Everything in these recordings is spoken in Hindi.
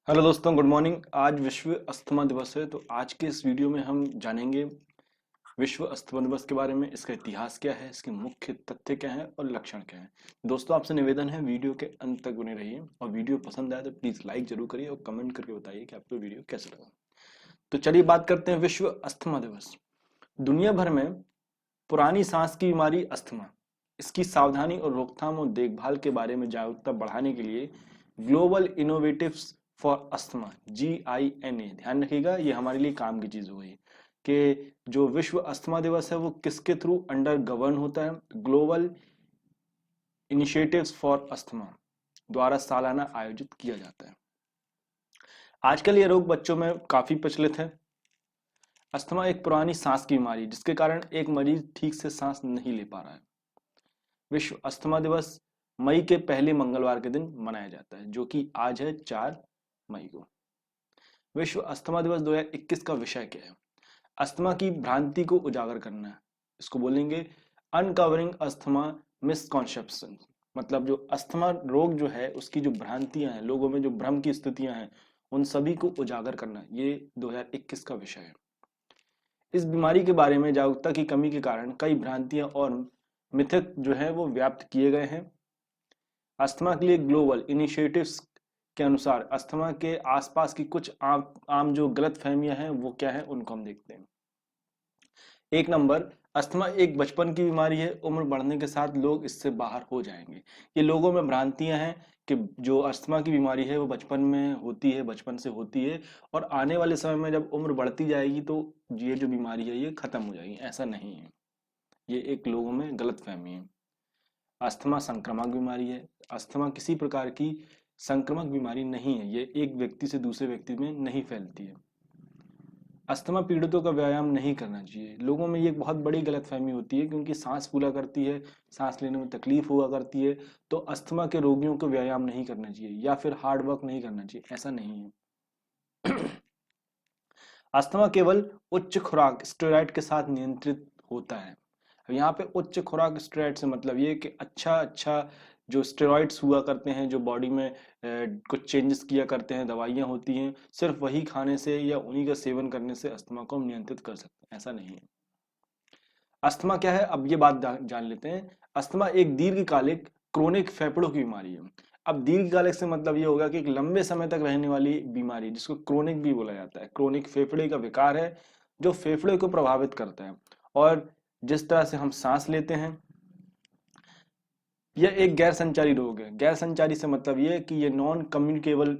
हेलो दोस्तों, गुड मॉर्निंग। आज विश्व अस्थमा दिवस है। तो आज के इस वीडियो में हम जानेंगे विश्व अस्थमा दिवस के बारे में, इसका इतिहास क्या है, इसके मुख्य तथ्य क्या हैं और लक्षण क्या हैं। दोस्तों, आपसे निवेदन है वीडियो के अंत तक बने रहिए और वीडियो पसंद आए तो प्लीज लाइक जरूर करिए और कमेंट करके बताइए कि आपको वीडियो कैसा लगा। तो चलिए बात करते हैं विश्व अस्थमा दिवस। दुनिया भर में पुरानी सांस की बीमारी अस्थमा, इसकी सावधानी और रोकथाम और देखभाल के बारे में जागरूकता बढ़ाने के लिए global innovatives for asthma GINA, ध्यान रखिएगा ये हमारे लिए काम की चीज हो गई कि जो विश्व अस्थमा दिवस है वो किसके थ्रू अंडर गवर्न होता है। ग्लोबल इनिशिएटिव्स फॉर अस्थमा द्वारा सालाना आयोजित किया जाता है। आजकल ये रोग बच्चों में काफी प्रचलित है। अस्थमा एक पुरानी सांस की बीमारी जिसके कारण एक मरीज ठीक से सांस नहीं ले पा रहा है। विश्व अस्थमा दिवस मई के पहले मंगलवार के दिन मनाया जाता है, जो कि आज है 4 मई को। विश्व अस्थमा दिवस 2021 का विषय क्या है? अस्थमा की भ्रांति को उजागर करना है। इसको बोलेंगे अनकवरिंग अस्थमा मिसकॉन्सेप्शन। मतलब जो अस्थमा रोग जो है उसकी जो भ्रांतियां हैं, लोगों में जो भ्रम की स्थितियां हैं, उन सभी को उजागर करना, ये 2021 का विषय है। इस बीमारी के बारे में जागरूकता की कमी के कारण कई भ्रांतियां और मिथक जो है वो व्याप्त किए गए हैं। अस्थमा के लिए ग्लोबल इनिशिएटिव्स के अनुसार अस्थमा के आसपास की कुछ आम जो गलत फहमियां हैं वो क्या है, उनको हम देखते हैं। एक नंबर, अस्थमा एक बचपन की बीमारी है, उम्र बढ़ने के साथ लोग इससे बाहर हो जाएंगे। ये लोगों में भ्रांतियां हैं कि जो अस्थमा की बीमारी है वो बचपन में होती है, बचपन से होती है और आने वाले समय में जब उम्र बढ़ती जाएगी तो ये जो बीमारी है ये खत्म हो जाएगी। ऐसा नहीं है, ये एक लोगों में गलत फहमी है। अस्थमा संक्रामक बीमारी है। अस्थमा किसी प्रकार की संक्रामक बीमारी नहीं है, ये एक व्यक्ति से दूसरे व्यक्ति में नहीं फैलती है। अस्थमा पीड़ितों का व्यायाम नहीं करना चाहिए। लोगों में ये एक बहुत बड़ी गलतफहमी होती है कि उनकी सांस फूला करती है, सांस लेने में तकलीफ हुआ करती है, तो अस्थमा के रोगियों को व्यायाम नहीं करना चाहिए या फिर हार्ड वर्क नहीं करना चाहिए। ऐसा नहीं है। अस्थमा केवल उच्च खुराक स्टेरॉइड के साथ नियंत्रित होता है। यहाँ पे उच्च खुराक स्टेरॉइड से मतलब ये कि अच्छा अच्छा जो स्टेरॉइड्स हुआ करते हैं, जो बॉडी में कुछ चेंजेस किया करते हैं, दवाइयाँ होती हैं, सिर्फ वही खाने से या उन्हीं का सेवन करने से अस्थमा को हम नियंत्रित कर सकते हैं, ऐसा नहीं है। अस्थमा क्या है, अब ये बात जान लेते हैं। अस्थमा एक दीर्घकालिक क्रोनिक फेफड़ों की बीमारी है। अब दीर्घकालिक से मतलब ये होगा कि एक लंबे समय तक रहने वाली बीमारी, जिसको क्रोनिक भी बोला जाता है। क्रोनिक फेफड़े का विकार है जो फेफड़े को प्रभावित करता है और जिस तरह से हम सांस लेते हैं, यह एक गैर संचारी रोग है। गैर संचारी से मतलब ये है कि ये नॉन कम्युनिकेबल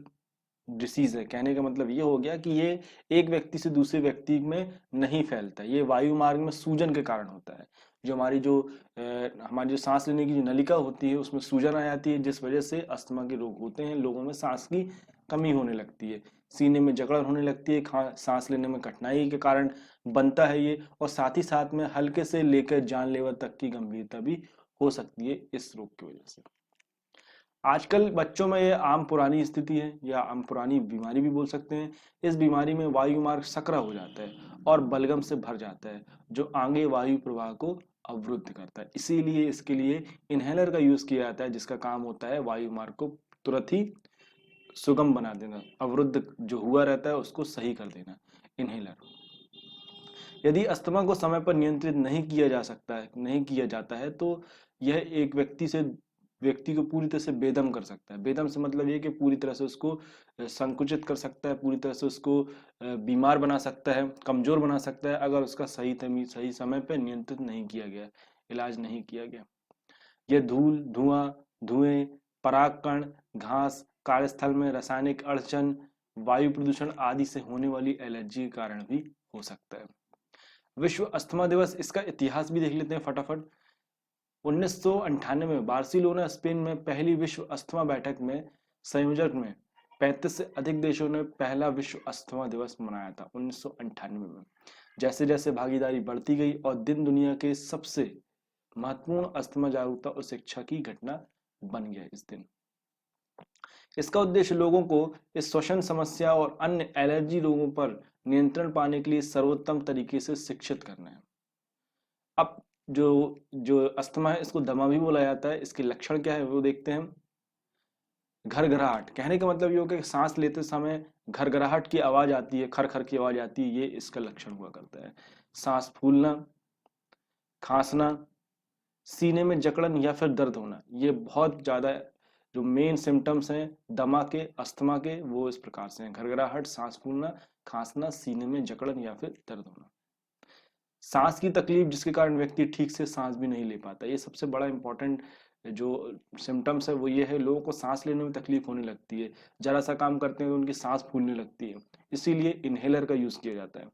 डिसीज है। कहने का मतलब ये हो गया कि ये एक व्यक्ति से दूसरे व्यक्ति में नहीं फैलता है, ये वायु मार्ग में सूजन के कारण होता है। जो हमारी जो सांस लेने की जो नलिका होती है उसमें सूजन आ जाती है, जिस वजह से अस्थमा के रोग होते हैं। लोगों में सांस की कमी होने लगती है, सीने में जकड़न होने लगती है, सांस लेने में कठिनाई के कारण बनता है ये, और साथ ही साथ में हल्के से लेकर जानलेवा तक की गंभीरता भी हो सकती है इस रोग की वजह से। आजकल बच्चों में ये आम पुरानी स्थिति है या आम पुरानी बीमारी भी बोल सकते हैं। इस बीमारी में वायु मार्ग सकरा हो जाता है और बलगम से भर जाता है, जो आगे वायु प्रवाह को अवरुद्ध करता है। इसीलिए इसके लिए इनहेलर का यूज किया जाता है, जिसका काम होता है वायु मार्ग को तुरंत ही सुगम बना देना, अवरुद्ध जो हुआ रहता है उसको सही कर देना, इनहेलर। यदि अस्थमा को समय पर नियंत्रित नहीं किया जाता है तो यह एक व्यक्ति को पूरी तरह से बेदम कर सकता है। बेदम से मतलब ये कि पूरी तरह से उसको संकुचित कर सकता है, पूरी तरह से उसको बीमार बना सकता है, कमजोर बना सकता है, अगर उसका सही समय पर नियंत्रित नहीं किया गया, इलाज नहीं किया गया। यह धूल, धुएं, परागकण, घास, कार्यस्थल में रासायनिक अड़चन, वायु प्रदूषण आदि से होने वाली एलर्जी के कारण भी हो सकता है। विश्व अस्थमा दिवस, इसका इतिहास भी देख लेते हैं फटाफट। 1998 में बार्सिलोना स्पेन में पहली विश्व अस्थमा बैठक में संयोजक में 35 से अधिक देशों ने पहला विश्व अस्थमा दिवस मनाया था 1998 में। जैसे जैसे भागीदारी बढ़ती गई और दिन दुनिया के सबसे महत्वपूर्ण अस्थमा जागरूकता और शिक्षा की घटना बन गया इस दिन। इसका उद्देश्य लोगों को इस श्वसन समस्या और अन्य एलर्जी रोगों पर नियंत्रण पाने के लिए सर्वोत्तम तरीके से शिक्षित करना है। अब जो जो अस्थमा है इसको दमा भी बोला जाता है। इसके लक्षण क्या है वो देखते हैं। घरघराहट, कहने का मतलब ये हो कि सांस लेते समय घरघराहट की आवाज आती है, खर की आवाज आती है, ये इसका लक्षण हुआ करता है। सांस फूलना, खांसना, सीने में जकड़न या फिर दर्द होना, ये बहुत ज्यादा जो मेन सिम्टम्स हैं दमा के, अस्थमा के, वो इस प्रकार से हैं। घरघराहट, सांस फूलना, खांसना, सीने में जकड़न या फिर दर्द होना। सांस की तकलीफ जिसके कारण व्यक्ति ठीक से सांस भी नहीं ले पाता, ये सबसे बड़ा इंपॉर्टेंट जो सिम्टम्स है वो ये है, लोगों को सांस लेने में तकलीफ होने लगती है, जरा सा काम करते हैं तो उनकी सांस फूलने लगती है, इसीलिए इनहेलर का यूज किया जाता है।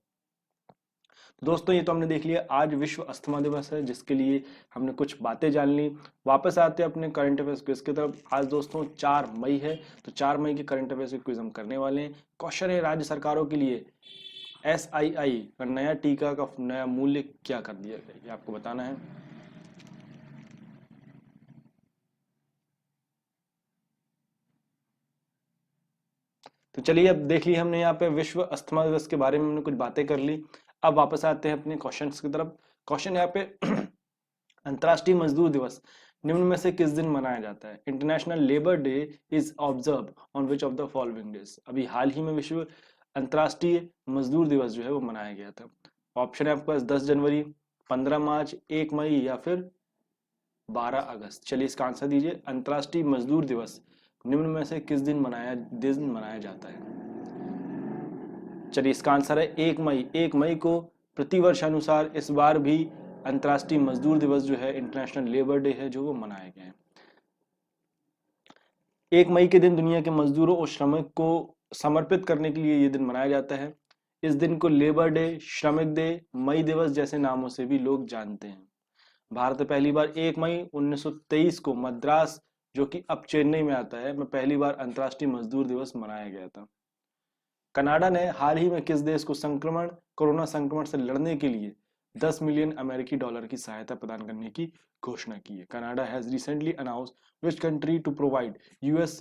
तो दोस्तों ये तो हमने देख लिया, आज विश्व अस्थमा दिवस है जिसके लिए हमने कुछ बातें जान ली। वापस आते हैं अपने करंट अफेयर्स क्विज की तरफ। आज दोस्तों 4 मई है, तो 4 मई के करंट अफेयर्स क्विज हम करने वाले हैं। क्वेश्चन है, राज्य सरकारों के लिए SII का नया टीका का नया मूल्य क्या कर दिया गया, ये आपको बताना है। तो चलिए अब देख लिया हमने यहाँ पे विश्व अस्थमा दिवस के बारे में हमने कुछ बातें कर ली। अब वापस आते हैं अपने क्वेश्चंस की तरफ। क्वेश्चन यहाँ पे अंतर्राष्ट्रीय मजदूर दिवस निम्न में से किस दिन मनाया जाता है? International labour day is observe on which of the following days? अभी हाल ही में विश्व अंतर्राष्ट्रीय मजदूर दिवस जो है वो मनाया गया था। ऑप्शन है आपके पास 10 जनवरी, 15 मार्च, 1 मई या फिर 12 अगस्त। चलिए इसका आंसर दीजिए। अंतर्राष्ट्रीय मजदूर दिवस निम्न में से किस दिन मनाया जाता है? चलिए इसका आंसर है 1 मई। 1 मई को प्रतिवर्ष अनुसार इस बार भी अंतर्राष्ट्रीय मजदूर दिवस जो है, इंटरनेशनल लेबर डे है, जो वो मनाया गया है। 1 मई के दिन दुनिया के मजदूरों और श्रमिक को समर्पित करने के लिए ये दिन मनाया जाता है। इस दिन को लेबर डे, श्रमिक डे, मई दिवस जैसे नामों से भी लोग जानते हैं। भारत में पहली बार 1 मई 1923 को मद्रास, जो कि अब चेन्नई में आता है, में पहली बार अंतर्राष्ट्रीय मजदूर दिवस मनाया गया था। कनाडा ने हाल ही में किस देश को कोरोना संक्रमण से लड़ने के लिए 10 मिलियन अमेरिकी डॉलर की सहायता प्रदान करने की घोषणा की है? Canada has recently announced which country to provide US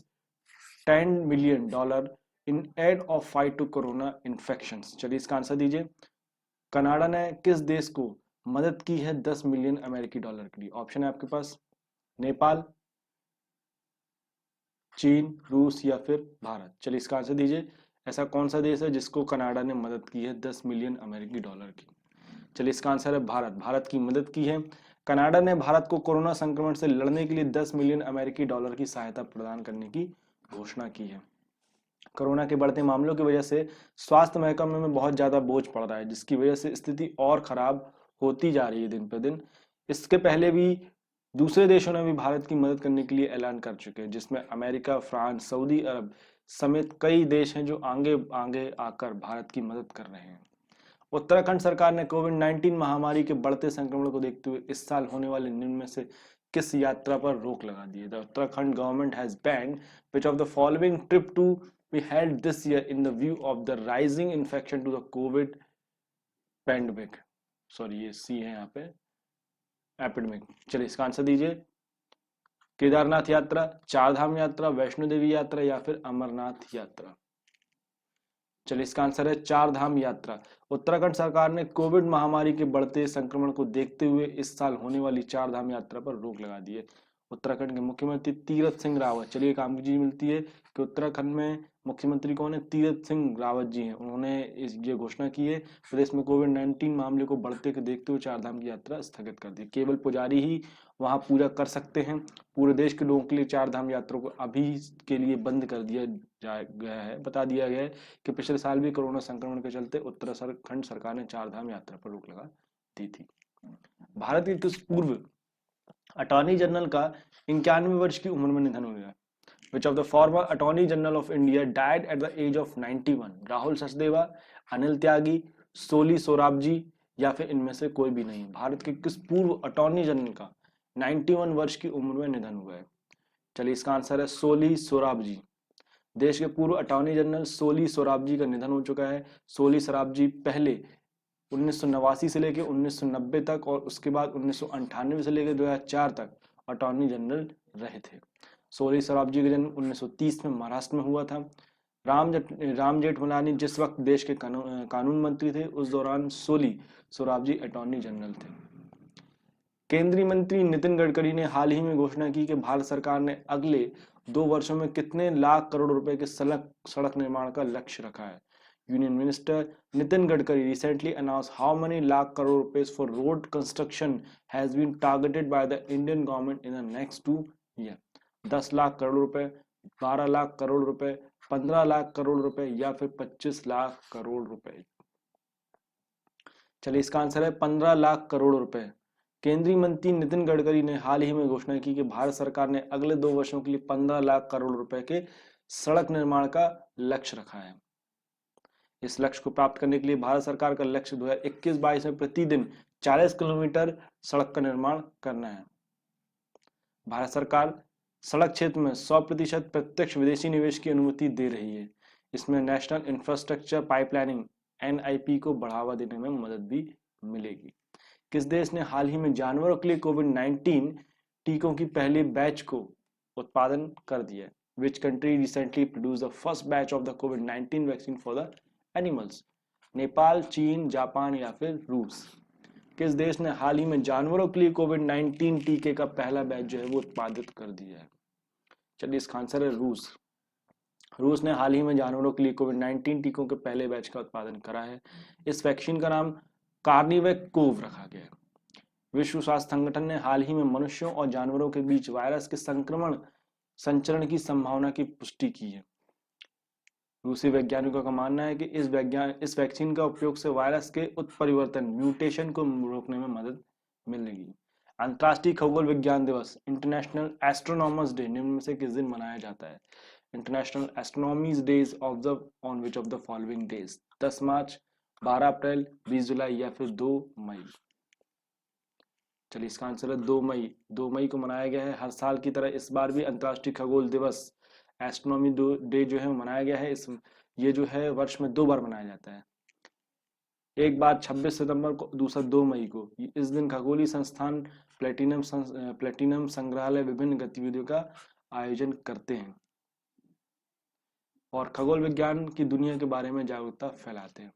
$10 million in aid of fight to corona infections. चलिए इसका आंसर दीजिए। कनाडा ने किस देश को मदद की है 10 मिलियन अमेरिकी डॉलर के लिए? ऑप्शन है आपके पास नेपाल, चीन, रूस या फिर भारत। चलिए इसका आंसर दीजिए। ऐसा कौन सा देश है जिसको कनाडा ने मदद की है 10 मिलियन अमेरिकी डॉलर की? चलिए इसका आंसर है भारत। भारत की मदद की है। कनाडा ने भारत को कोरोना संक्रमण से लड़ने के लिए 10 मिलियन अमेरिकी डॉलर की सहायता प्रदान करने की घोषणा की है। कोरोना के बढ़ते मामलों की वजह से स्वास्थ्य महकमे में बहुत ज्यादा बोझ पड़ रहा है, जिसकी वजह से स्थिति और खराब होती जा रही है दिन पर दिन। इसके पहले भी दूसरे देशों ने भी भारत की मदद करने के लिए ऐलान कर चुके हैं, जिसमें अमेरिका, फ्रांस, सऊदी अरब समेत कई देश हैं जो आगे आगे आकर भारत की मदद कर रहे हैं। उत्तराखंड सरकार ने कोविड-19 महामारी के बढ़ते संक्रमण को देखते हुए इस साल होने वाले निम्न में से किस यात्रा पर रोक लगा दी है? The Uttarakhand government has banned which of the following trip to be held this year in the view of the rising infection to the covid pandemic. Sorry, ये सी है यहाँ पे, एपिडेमिक। चलिए इसका आंसर दीजिए। केदारनाथ यात्रा, चारधाम यात्रा, वैष्णो देवी यात्रा या फिर अमरनाथ यात्रा। चलिए इसका आंसर है चारधाम यात्रा। उत्तराखंड सरकार ने कोविड महामारी के बढ़ते संक्रमण को देखते हुए इस साल होने वाली चारधाम यात्रा पर रोक लगा दी है। उत्तराखंड के मुख्यमंत्री तीरथ सिंह रावत, चलिए काम की चीज मिलती है कि उत्तराखंड में मुख्यमंत्री कौन है? तीरथ सिंह रावत जी हैं। उन्होंने ये घोषणा की है प्रदेश में कोविड-19 मामले को बढ़ते के देखते हुए चारधाम की यात्रा स्थगित कर दी। केवल पुजारी ही वहां पूजा कर सकते हैं। पूरे देश के लोगों के लिए चारधाम यात्रा को अभी के लिए बंद कर दिया गया है। बता दिया गया है कि पिछले साल भी कोरोना संक्रमण के चलते उत्तराखंड सरकार ने चारधाम यात्रा पर रोक लगा दी थी। भारत के किस पूर्व अटॉर्नी जनरल का 91 वर्ष की उम्र में निधन हो गया? Which of the former Attorney General of India died at the age of 91? Rahul Sachdeva, Anil त्यागी, सोली सोराबजी या फिर इनमें से कोई भी नहीं? भारत के किस पूर्व अटॉर्नी जनरल का 91 वर्ष की उम्र में निधन हुआ है? चलिए इसका आंसर है सोली सोराबजी। देश के पूर्व अटॉर्नी जनरल सोली सोराबजी का निधन हो चुका है। सोली सोराबजी पहले 1989 से लेकर 1990 तक और उसके बाद 1998 से लेकर 2004 तक अटॉर्नी जनरल रहे थे। सोली सोराबजी का जन्म 1930 में महाराष्ट्र में हुआ था। राम जेठमलानी जिस वक्त देश के कानून मंत्री थे, उस दौरान सोली सोराबजी अटॉर्नी जनरल थे। केंद्रीय मंत्री नितिन गडकरी ने हाल ही में घोषणा की कि भारत सरकार ने अगले 2 वर्षों में कितने लाख करोड़ रुपए के सड़क निर्माण का लक्ष्य रखा है? Union minister Nitin Gadkari recently announced how many lakh crore rupees for road construction has been targeted by the Indian government in the next 2 years. 10 lakh crore रुपए, 12 लाख करोड़ रुपए, 15 लाख करोड़ रुपए या फिर 25 लाख करोड़ रुपए? चलिए, इसका आंसर है 15 लाख करोड़ रुपए। केंद्रीय मंत्री नितिन गडकरी ने हाल ही में घोषणा की कि भारत सरकार ने अगले 2 वर्षों के लिए 15 लाख करोड़ रुपए के सड़क निर्माण का लक्ष्य रखा है। इस लक्ष्य को प्राप्त करने के लिए भारत सरकार का लक्ष्य 2021-22 में प्रतिदिन 40 किलोमीटर सड़क का निर्माण करना है। भारत सरकार सड़क क्षेत्र में 100% प्रत्यक्ष विदेशी निवेश की अनुमति दे रही है। इसमें नेशनल इंफ्रास्ट्रक्चर पाइपलाइनिंग NIP को बढ़ावा देने में मदद भी मिलेगी। किस देश ने हाल ही में जानवरों के लिए कोविड-19 टीकों की पहली बैच को उत्पादन कर दिया है? Which country recently produced the first batch of the COVID-19 vaccine for the animals? Nepal, चीन, जापान या फिर रूस? किस देश ने हाल ही में जानवरों के लिए कोविड-19 टीके का पहला बैच जो है वो उत्पादित कर दिया है? चलिए, इसका आंसर है रूस। रूस ने हाल ही में जानवरों के लिए कोविड-19 टीकों के पहले बैच का उत्पादन करा है। इस वैक्सीन का नाम कार्निवैक कोव रखा गया है। विश्व स्वास्थ्य संगठन ने हाल ही में मनुष्यों और जानवरों के बीच वायरस के संचरण की संभावना की पुष्टि की है। रूसी वैज्ञानिकों का मानना है कि इस वैक्सीन का उपयोग से वायरस के उत्परिवर्तन म्यूटेशन को रोकने में मदद मिलेगी। अंतर्राष्ट्रीय खगोल विज्ञान दिवस इंटरनेशनल एस्ट्रोनॉमर्स डे निम्न में से किस दिन मनाया जाता है? International astronomy's day is observe on which of the following days? 10 March, 12 April, 20 July या फिर 2 मई? चलिए, इसका आंसर है 2 मई। 2 मई को मनाया गया है। हर साल की तरह इस बार भी अंतर्राष्ट्रीय खगोल दिवस एस्ट्रोनॉमी डे जो है मनाया गया है। ये जो है वर्ष में 2 बार मनाया जाता है, एक बार 26 सितंबर को, दूसरा 2 मई को। इस दिन खगोलीय संस्थान प्लेटिनम संग्रहालय विभिन्न गतिविधियों का आयोजन करते हैं और खगोल विज्ञान की दुनिया के बारे में जागरूकता फैलाते हैं।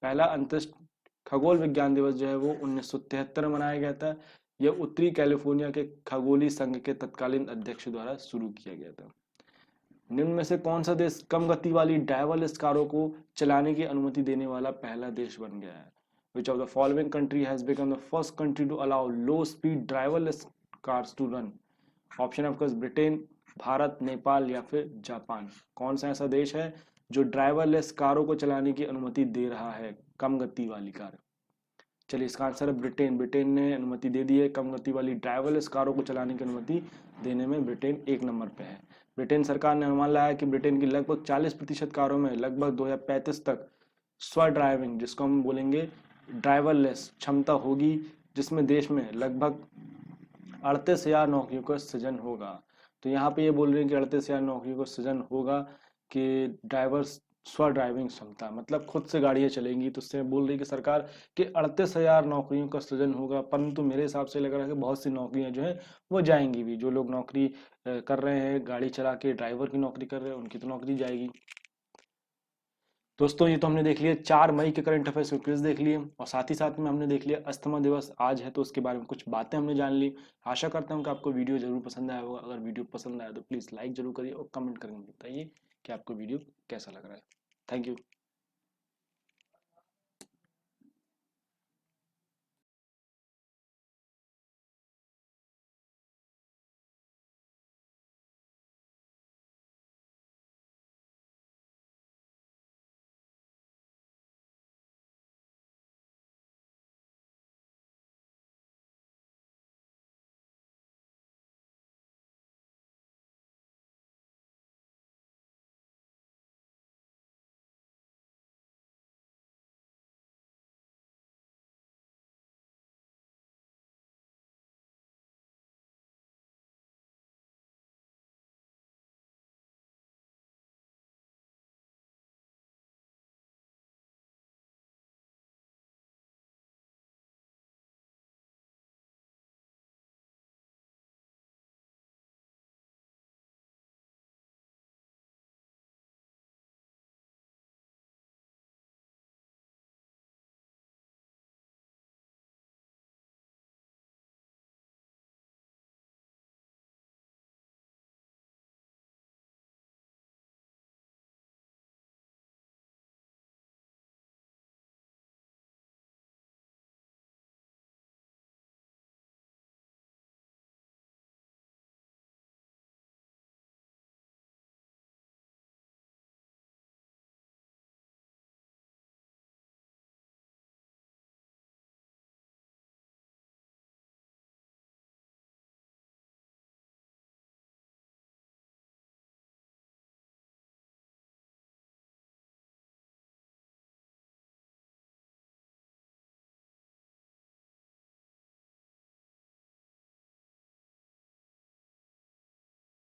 पहला अंतर्राष्ट्रीय खगोल विज्ञान दिवस जो है वो 1973 में मनाया गया था। यह उत्तरी कैलिफोर्निया के खगोलीय संघ के तत्कालीन अध्यक्ष द्वारा शुरू किया गया था। निम्न में से कौन सा देश कम गति वाली ड्राइवरलेस कारों को चलाने की अनुमति देने वाला पहला देश बन गया है? Which of the following country has become the first country to allow low speed driverless cars to run? Option आपका ब्रिटेन, भारत, नेपाल या फिर जापान। कौन सा ऐसा देश है जो ड्राइवरलेस कारों को चलाने की अनुमति दे रहा है, कम गति वाली कार? चलिए, इसका आंसर है ब्रिटेन। ब्रिटेन ने अनुमति दे दी है। कम गति वाली ड्राइवरलेस कारों को चलाने की अनुमति देने में ब्रिटेन 1 नंबर पे है। ब्रिटेन सरकार ने अनुमान लगाया कि ब्रिटेन की लगभग 40% कारों में लगभग 2035 तक स्व ड्राइविंग, जिसको हम बोलेंगे ड्राइवरलेस क्षमता होगी, जिसमें देश में लगभग 38,000 नौकरियों का सृजन होगा। तो यहाँ पे ये बोल रहे हैं कि 38,000 नौकरियों का सृजन होगा कि ड्राइवर्स स्व ड्राइविंग क्षमता, मतलब खुद से गाड़ियां चलेंगी। तो उससे बोल रही है कि सरकार कि 38,000 नौकरियों का सृजन होगा, परंतु मेरे हिसाब से लग रहा है कि बहुत सी नौकरियां जो है वो जाएंगी भी। जो लोग नौकरी कर रहे हैं, गाड़ी चला के ड्राइवर की नौकरी कर रहे हैं, उनकी तो नौकरी जाएगी। दोस्तों, ये तो हमने देख लिया 4 मई के करंट अफेयर्स के क्विज देख लिए और साथ ही साथ में हमने देख लिया अस्थमा दिवस आज है, तो उसके बारे में कुछ बातें हमने जान ली। आशा करता हूँ कि आपको वीडियो जरूर पसंद आया होगा। अगर वीडियो पसंद आया तो प्लीज़ लाइक जरूर करिए और कमेंट करके बताइए कि आपको वीडियो कैसा लग रहा है। Thank you.